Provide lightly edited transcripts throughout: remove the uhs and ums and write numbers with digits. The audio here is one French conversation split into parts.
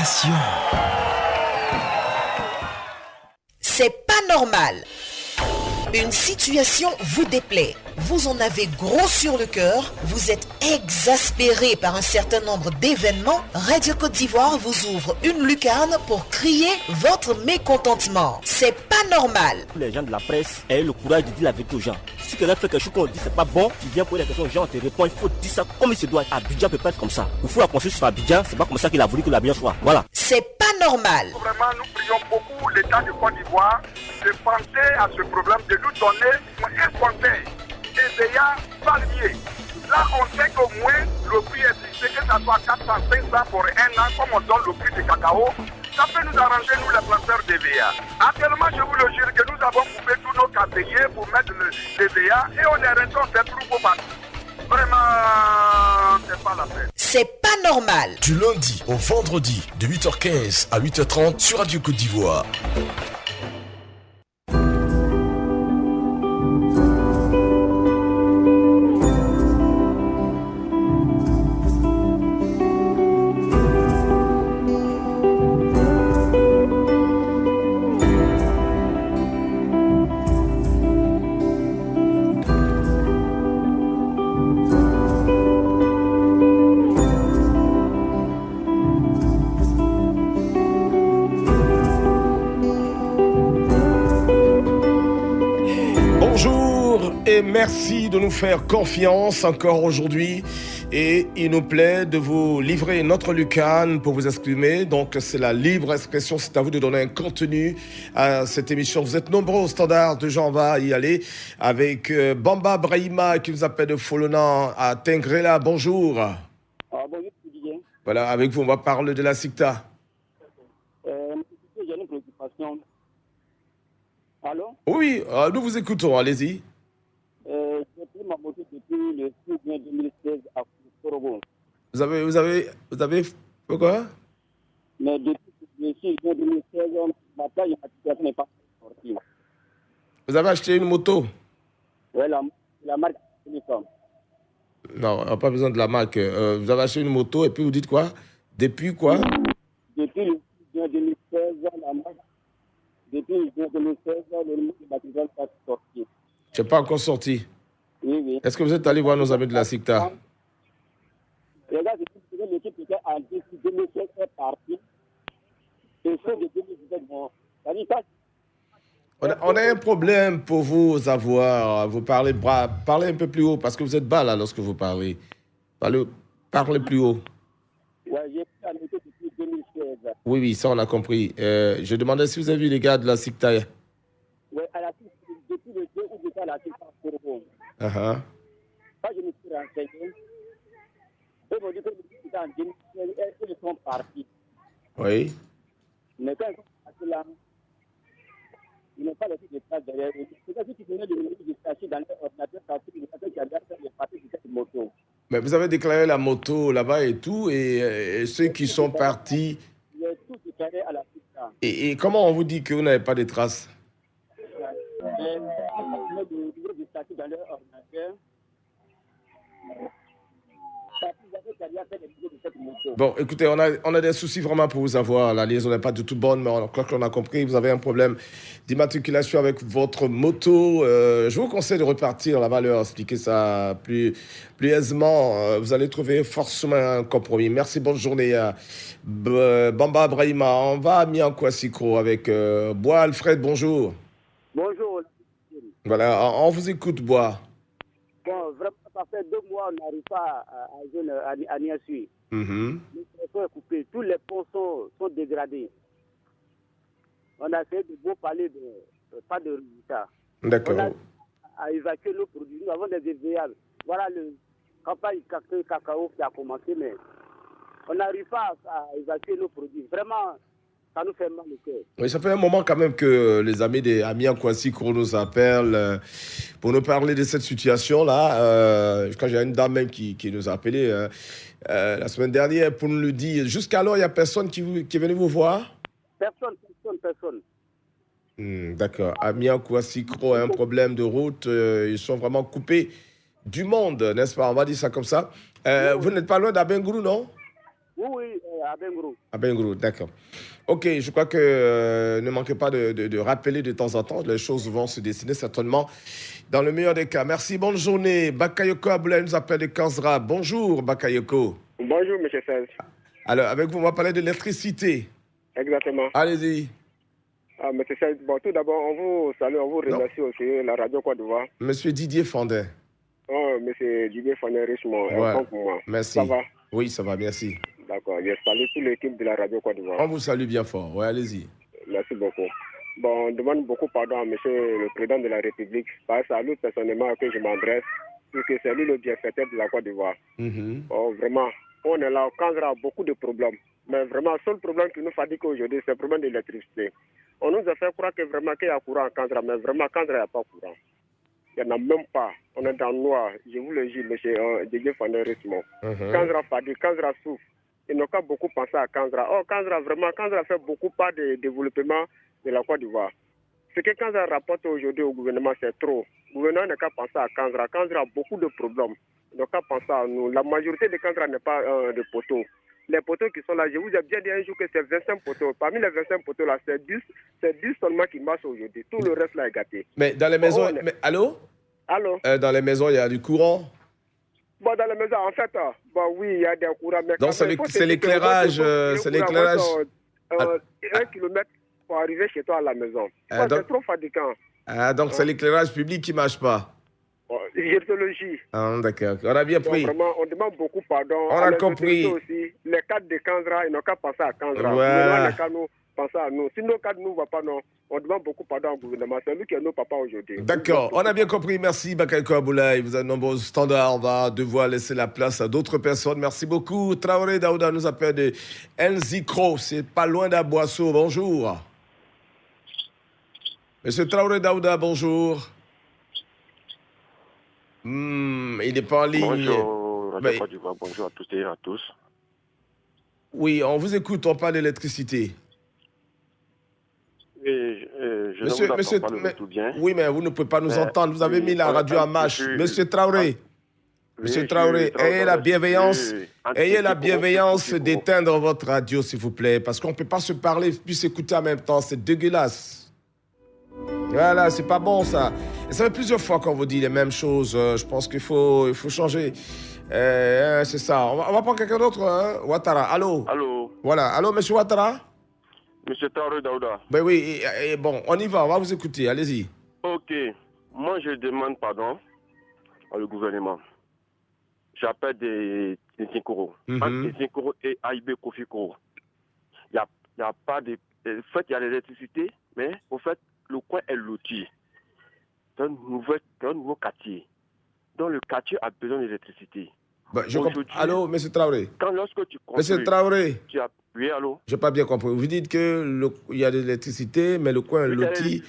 Passion. C'est pas normal. Une situation vous déplaît. Vous en avez gros sur le cœur. Vous êtes exaspéré par un certain nombre d'événements. Radio Côte d'Ivoire vous ouvre une lucarne pour crier votre mécontentement. C'est pas normal. Les gens de la presse aient le courage de dire la vérité aux gens. Si quelqu'un fait quelque chose qu'on dit c'est pas bon, tu viens poser la question aux gens, on te répond, il faut dire ça comme il se doit. Abidjan peut pas être comme ça. Il faut la construire sur Abidjan, c'est pas comme ça qu'il a voulu que l'Abidjan soit. Voilà. C'est pas normal. Vraiment, nous prions beaucoup l'État du Côte d'Ivoire de penser à ce problème, de nous donner un conseil. EVEA palmier. Là, on sait qu'au moins le prix est fixé, que ça soit 400, 500 pour un an, comme on donne le prix du cacao. Ça peut nous arranger, nous, les planteurs d'EVEA. Actuellement, je vous le jure que nous avons coupé tous nos caféiers pour mettre l'EVEA et on est resté, on fait plus beau partout. Vraiment, c'est pas la peine. C'est pas normal. Du lundi au vendredi de 8h15 à 8h30 sur Radio Côte d'Ivoire. Et merci de nous faire confiance encore aujourd'hui. Et il nous plaît de vous livrer notre lucane pour vous exprimer. Donc, c'est la libre expression. C'est à vous de donner un contenu à cette émission. Vous êtes nombreux au standard. Déjà, on va y aller avec Bamba Brahima qui nous appelle de Folona à Tengrela. Bonjour. Bonjour, Didier. Voilà, avec vous, on va parler de la SICTA. J'ai une préoccupation. Allô? Oui, nous vous écoutons. Allez-y. J'ai pris ma moto depuis le 6 juin 2016 à Korogo. Vous avez pourquoi? Mais depuis le 6 juin 2016, ma situation n'est pas sortie. Vous avez acheté une moto? Oui, la marque Uniform. Non, on n'a pas besoin de la marque. Vous avez acheté une moto et puis vous dites quoi? Depuis quoi? Depuis le 6 juin 2016, la marque. Depuis le 6 juin 2016, le numéro de baptême n'est pas sorti. C'est pas encore sorti. Oui. Est-ce que vous êtes allé voir nos amis de la SICTA? Regarde, l'équipe qui était en 2016 est partie. Et ceux de 2017 vont. On a un problème pour vous avoir. Vous parlez un peu plus haut parce que vous êtes bas là lorsque vous parlez. Parlez plus haut. Oui, j'ai pris la moto depuis 2016. Oui, ça on a compris. Je demandais si vous avez vu les gars de la SICTA. Oui, à la SICTA, depuis le 2 août, j'étais à la SICTA pour Korogo. Uh-huh. Quand je me suis renseigné, eux m'ont dit que les en 2016, ils sont partis. Oui. Mais quand ils sont partis là, ils n'ont pas laissé de traces derrière eux. C'est comme si tu connais le numéro du sachet dans leur ordinateur parce que les personnes qui avaient fait les parties de cette moto. Mais vous avez déclaré la moto là-bas et tout, et ceux qui sont partis. Ils ont tout déclaré à la SICTA. Et comment on vous dit que vous n'avez pas de traces? Le numéro du statut dans leur ordinateur. Bon, écoutez, on a des soucis vraiment pour vous avoir. La liaison n'est pas du tout bonne, mais on croit qu'on a compris. Vous avez un problème d'immatriculation avec votre moto. Je vous conseille de repartir là-bas, leur expliquer ça plus aisément. Vous allez trouver forcément un compromis. Merci, bonne journée. Bamba Brahima, on va à Miankwassikro avec Bois Alfred, bonjour. Bonjour. Voilà, on vous écoute, Bois. Bon, vraiment, ça fait 2 mois, on n'arrive pas à Niasui. Le téléphone est coupé. Tous les ponts sont dégradés. On a essayé de vous parler de pas de résultat. D'accord. On a évacué nos produits. Nous avons des EVA. Voilà le campagne cacao qui a commencé, mais on n'arrive pas à évacuer nos produits. Vraiment, ça nous fait mal au cœur. Oui, ça fait un moment quand même que les amis des Amiankwassikro nous appellent pour nous parler de cette situation-là. Quand j'ai une dame même qui nous a appelé la semaine dernière pour nous le dire. Jusqu'alors, il n'y a personne qui est venu vous voir? Personne. D'accord. Amiankwassikro a un problème de route. Ils sont vraiment coupés du monde, n'est-ce pas? On va dire ça comme ça. Vous n'êtes pas loin d'Abengourou, non? Oui, à Bengrou. À Bengrou, d'accord. Ok, je crois que ne manquez pas de rappeler de temps en temps. Les choses vont se dessiner certainement dans le meilleur des cas. Merci, bonne journée. Bakayoko Aboulaye nous appelle de Kanzra. Bonjour, Bakayoko. Bonjour, M. Sez. Alors, avec vous, on va parler de l'électricité. Exactement. Allez-y. M. Sez, bon, tout d'abord, on vous salue, on vous remercie aussi, la radio Côte d'Ivoire. Monsieur Didier Fondin. Oh, M. Didier Fondin Richemont, Ouais. pour moi. Merci. Ça va? Oui, ça va, merci. D'accord, je salue toute l'équipe de la radio Côte d'Ivoire. On vous salue bien fort. Oui, allez-y. Merci beaucoup. Bon, on demande beaucoup pardon à M. le Président de la République, parce que c'est à lui personnellement que je m'adresse, puisque c'est lui le bienfaiteur de la Côte d'Ivoire. Oh, vraiment, on est là, Kanzra a beaucoup de problèmes. Mais vraiment, le seul problème qui nous fatigue aujourd'hui, c'est le problème de l'électricité. On nous a fait croire que vraiment qu'il y a courant en Kanzra, mais vraiment, Kanzra, il n'y a pas courant. Il n'y en a même pas. On est dans le noir. Je vous le dis, M. Didier Fondé Richemont. Kanzra fatigue, Kanzra souffre. Ils n'ont pas beaucoup pensé à Kanzra. Oh, Kanzra, vraiment, Kanzra fait beaucoup pas de développement de la Côte d'Ivoire. Ce que Kanzra rapporte aujourd'hui au gouvernement, c'est trop. Le gouvernement n'a qu'à penser à Kanzra. Kanzra a beaucoup de problèmes. Ils n'ont qu'à penser à nous. La majorité de Kanzra n'est pas de poteaux. Les poteaux qui sont là, je vous ai bien dit un jour que c'est 25 poteaux. Parmi les 25 poteaux là, c'est 10 seulement qui marchent aujourd'hui. Tout le reste là est gâté. Mais dans les maisons... Mais, allô? Allô? Dans les maisons, il y a du courant? Bon, dans les maisons, en fait, bon, oui, il y a des courants. Mais donc, c'est l'éclairage. C'est l'éclairage. 1 kilomètre pour arriver chez toi à la maison. C'est trop fatigant. Donc, c'est l'éclairage public qui ne marche pas. Je te le dis. D'accord. On a bien pris. Donc, vraiment, on demande beaucoup pardon. On a compris. Aussi, les cadres de Kanzra, ils n'ont qu'à penser à Kanzra. Voilà. Les cadres nous pensent à nous. Si nos cadres ne nous voient pas, non, on demande beaucoup pardon au gouvernement. C'est lui qui est nos papas aujourd'hui. D'accord. On a bien compris. Merci, Bakayoko Aboulaye. Vous avez de nombreux standards. On va devoir laisser la place à d'autres personnes. Merci beaucoup. Traoré Daouda nous appelle de Nzikro. C'est pas loin d'Aboisseau. Bonjour. Monsieur Traoré Daouda, bonjour. Il n'est pas en ligne. Bonjour, Radio Côte d'Ivoire. Bonjour à toutes et à tous. Oui, on vous écoute, on parle d'électricité. Monsieur, tout bien. Oui, mais vous ne pouvez pas nous entendre. Vous avez mis la radio à marche. Monsieur Traoré, Monsieur Traoré, ayez la bienveillance d'éteindre votre radio, s'il vous plaît, parce qu'on ne peut pas se parler puis s'écouter en même temps. C'est dégueulasse. Voilà, c'est pas bon ça. Et ça fait plusieurs fois qu'on vous dit les mêmes choses. Je pense qu'il faut changer. C'est ça. On va prendre quelqu'un d'autre. Hein? Ouattara, allô? Allô? Voilà, allô, monsieur Ouattara? Monsieur Traoré Daouda. Ben oui, bon, on y va vous écouter. Allez-y. Ok. Moi, je demande pardon au gouvernement. J'appelle des Tsinkoro. Entre Tsinkoro et Aïbe Kofi Koro. Il n'y a pas de... En fait, il y a l'électricité, mais au fait, le coin est loti. C'est un nouveau quartier. Donc le quartier a besoin d'électricité. Allô, monsieur Traoré. Lorsque tu construis... Monsieur Traoré. Oui, allô? Je n'ai pas bien compris. Vous dites qu'il y a de l'électricité, mais le coin est loti.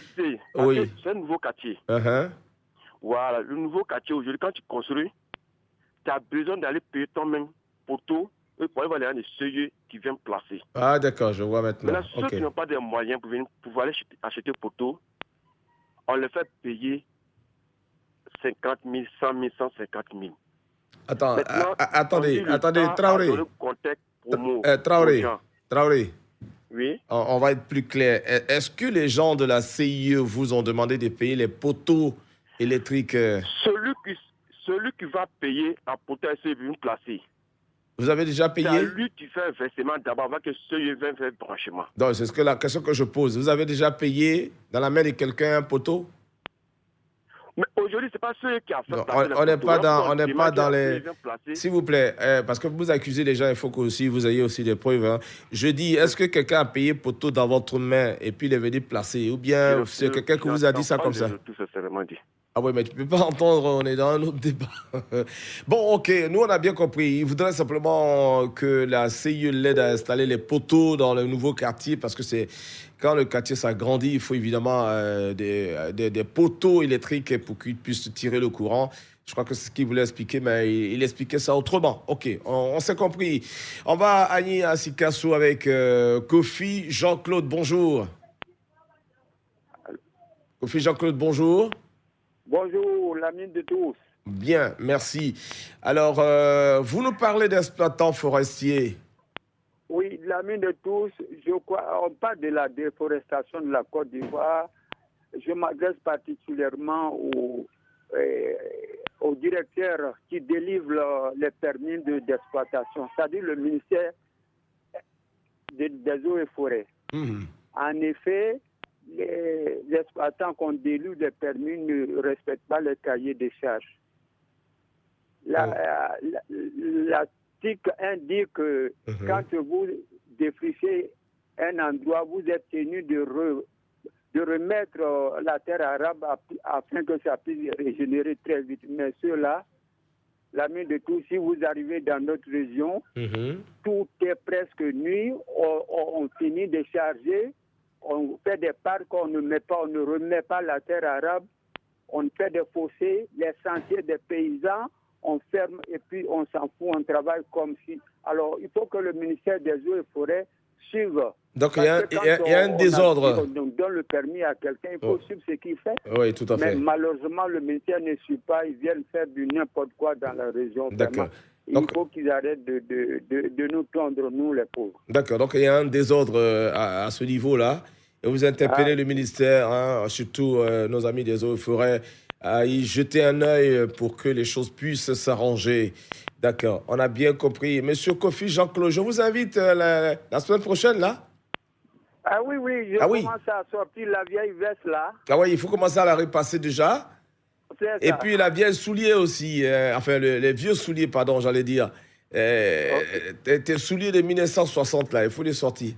Oui. C'est un nouveau quartier. Voilà, le nouveau quartier aujourd'hui, quand tu construis, tu as besoin d'aller payer toi-même poteau pour aller voir les seuils qui viennent placer. Ah, d'accord, je vois maintenant. Maintenant, ceux qui n'ont pas de moyens pour pouvoir aller acheter poteau, on les fait payer 50 000, 100 000, 150 000. Attendez, Traoré. Traoré. Oui. On va être plus clair. Est-ce que les gens de la CIE vous ont demandé de payer les poteaux électriques? Celui qui va payer un poteau est venu placer. Vous avez déjà payé? C'est à lui qui fait un versement d'abord avant que celui vienne faire le branchement. Donc, c'est la question que je pose. Vous avez déjà payé dans la main de quelqu'un un poteau? Mais aujourd'hui, ce n'est pas ceux qui a fait on n'est pas dans les... S'il vous plaît, parce que vous accusez les gens, il faut que aussi vous ayez aussi des preuves. Hein. Je dis, est-ce que quelqu'un a payé poteau dans votre main et puis il est venu placer? Ou bien c'est quelqu'un qui vous a dit ça comme ça? Tout sincèrement dit. Ah oui, mais tu ne peux pas entendre, on est dans un autre débat. Bon, ok, nous on a bien compris. Il voudrait simplement que la CIE l'aide à installer les poteaux dans le nouveau quartier parce que c'est quand le quartier s'agrandit, il faut évidemment des poteaux électriques pour qu'ils puissent tirer le courant. Je crois que c'est ce qu'il voulait expliquer, mais il expliquait ça autrement. Ok, on s'est compris. On va à Agni à Sikasso avec Kofi Jean-Claude, bonjour. Kofi Jean-Claude, bonjour. Bonjour, l'ami de tous. Bien, merci. Alors, vous nous parlez d'exploitants forestiers. l'ami de tous, je crois, on parle de la déforestation de la Côte d'Ivoire. Je m'adresse particulièrement au directeur qui délivre les permis d'exploitation, c'est-à-dire le ministère des eaux et forêts. En effet, les exploitants qui ont délivre des permis ne respectent pas le cahier des charges. L'article indique que quand vous défrichez un endroit, vous êtes tenu de remettre la terre arable afin que ça puisse régénérer très vite. Mais ceux-là, l'ami de tous, si vous arrivez dans notre région, tout est presque nuit, on finit de charger, on fait des parcs, on ne remet pas la terre arable, on fait des fossés, les sentiers des paysans, on ferme et puis on s'en fout, on travaille comme si... Alors, il faut que le ministère des Eaux et Forêts suive. Donc, il y a un désordre. On donne le permis à quelqu'un, il faut suivre ce qu'il fait. Oui, tout à fait. Mais malheureusement, le ministère ne suit pas, ils viennent faire du n'importe quoi dans la région. D'accord. Donc, il faut qu'ils arrêtent de nous tondre, nous, les pauvres. D'accord, donc il y a un désordre à ce niveau-là. Et vous interpellez le ministère, surtout nos amis des Eaux et Forêts, à y jeter un œil pour que les choses puissent s'arranger. D'accord, on a bien compris. Monsieur Kofi Jean-Claude, je vous invite la semaine prochaine, là. Ah oui, je commence à sortir la vieille veste, là. Ah oui, il faut commencer à la repasser déjà. Et puis la vieille soulier aussi, les vieux souliers, pardon, j'allais dire. Tes souliers de 1960, là, il faut les sortir.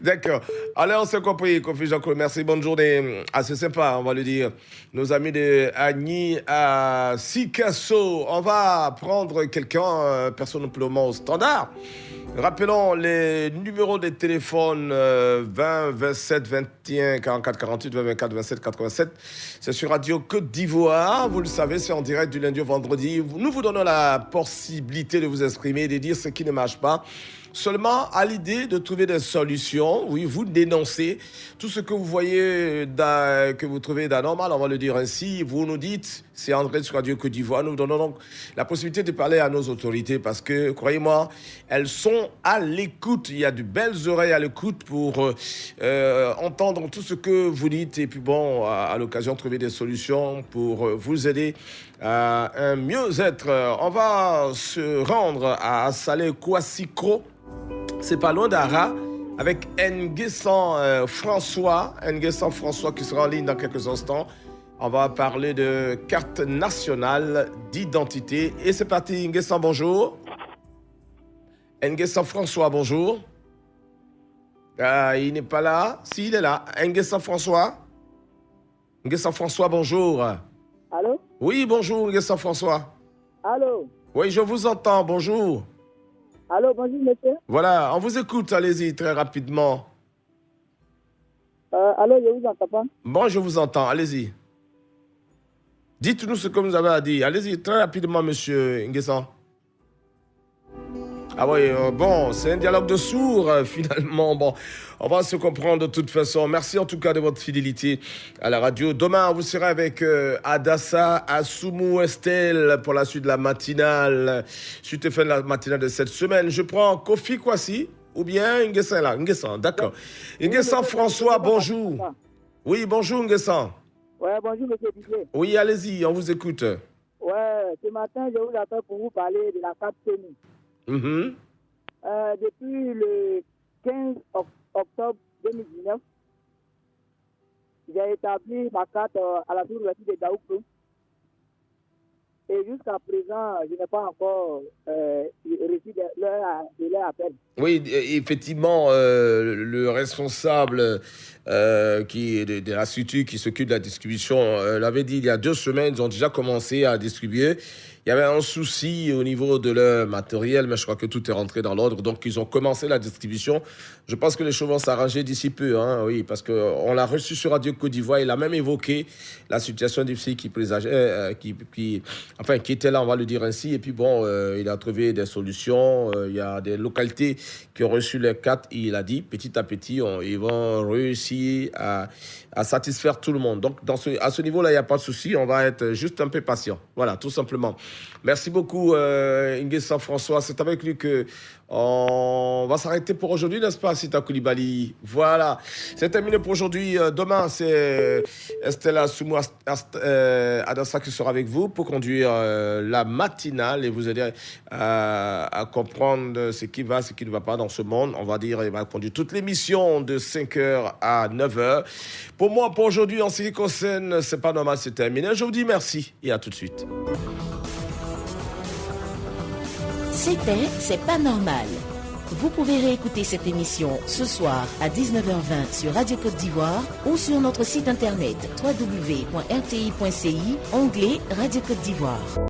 D'accord. Alors, on s'est compris, Kofi Jean-Claude. Merci, bonne journée. C'est sympa, on va le dire. Nos amis de Agni à Sikasso. On va prendre quelqu'un, personnellement au standard. Rappelons les numéros de téléphone 20 27 21 44 48 20 24 27 87. C'est sur Radio Côte d'Ivoire. Vous le savez, c'est en direct du lundi au vendredi. Nous vous donnons la possibilité de vous exprimer, de dire ce qui ne marche pas. Seulement à l'idée de trouver des solutions. Oui, vous dénoncez tout ce que vous voyez, que vous trouvez d'anormal, on va le dire ainsi. Vous nous dites, c'est André sur Radio Côte d'Ivoire. Nous donnons donc la possibilité de parler à nos autorités parce que, croyez-moi, elles sont à l'écoute. Il y a de belles oreilles à l'écoute pour entendre tout ce que vous dites et puis bon, à l'occasion, trouver des solutions pour vous aider à un mieux-être. On va se rendre à Salé Kouassikro. C'est pas loin d'Ara, avec Nguessan François qui sera en ligne dans quelques instants. On va parler de carte nationale d'identité. Et c'est parti, Nguessan, bonjour. Nguessan François, bonjour. Il n'est pas là. Si, il est là. Nguessan François. Nguessan François, bonjour. Allô? Oui, bonjour, Nguessan François. Allô? Oui, je vous entends, bonjour. Allô, bonjour, monsieur. Voilà, on vous écoute, allez-y, très rapidement. Allô, je vous entends pas. Bon, je vous entends, allez-y. Dites-nous ce que vous avez à dire. Allez-y, très rapidement, monsieur Nguessan. Ah oui, bon, c'est un dialogue de sourds, finalement. Bon, on va se comprendre de toute façon. Merci en tout cas de votre fidélité à la radio. Demain, vous serez avec Adassa Assoumou Estelle pour la suite de la matinale. Suite et fin de la matinale de cette semaine. Je prends Kofi Kwasi ou bien Nguessan là. Nguessan, d'accord. Nguessan François, bonjour. Oui, bonjour Nguessan. Ouais, bonjour monsieur Didier. Oui, allez-y, on vous écoute. Ouais, ce matin, je vous appelle pour vous parler de la carte TENI. Depuis le 15 octobre 2019, j'ai établi ma carte à la sous-régie de Daouklo. Et jusqu'à présent, je n'ai pas encore reçu de leur appel. Oui, effectivement, le responsable de la structure qui s'occupe de la distribution l'avait dit il y a 2 semaines, ils ont déjà commencé à distribuer. Il y avait un souci au niveau de leur matériel, mais je crois que tout est rentré dans l'ordre. Donc, ils ont commencé la distribution. Je pense que les choses vont s'arranger d'ici peu. Oui, parce qu'on l'a reçu sur Radio Côte d'Ivoire. Il a même évoqué la situation difficile qui était là, on va le dire ainsi. Et puis, bon, il a trouvé des solutions. Il y a des localités qui ont reçu les cartes. Il a dit, petit à petit, ils vont réussir à satisfaire tout le monde. Donc, à ce niveau-là, il n'y a pas de souci. On va être juste un peu patient. Voilà, tout simplement. Merci beaucoup, Nguessan François. C'est avec lui que on va s'arrêter pour aujourd'hui, n'est-ce pas, Sita Koulibaly? Voilà, c'est terminé pour aujourd'hui. Demain, c'est Estella Soumou Adassa qui sera avec vous pour conduire la matinale et vous aider à comprendre ce qui va, ce qui ne va pas dans ce monde. On va dire, il va conduire toute l'émission de 5h à 9h. Pour moi, pour aujourd'hui, en ce qui concerne, c'est pas normal, c'est terminé. Je vous dis merci et à tout de suite. C'était C'est pas normal. Vous pouvez réécouter cette émission ce soir à 19h20 sur Radio Côte d'Ivoire ou sur notre site internet www.rti.ci, onglet Radio Côte d'Ivoire.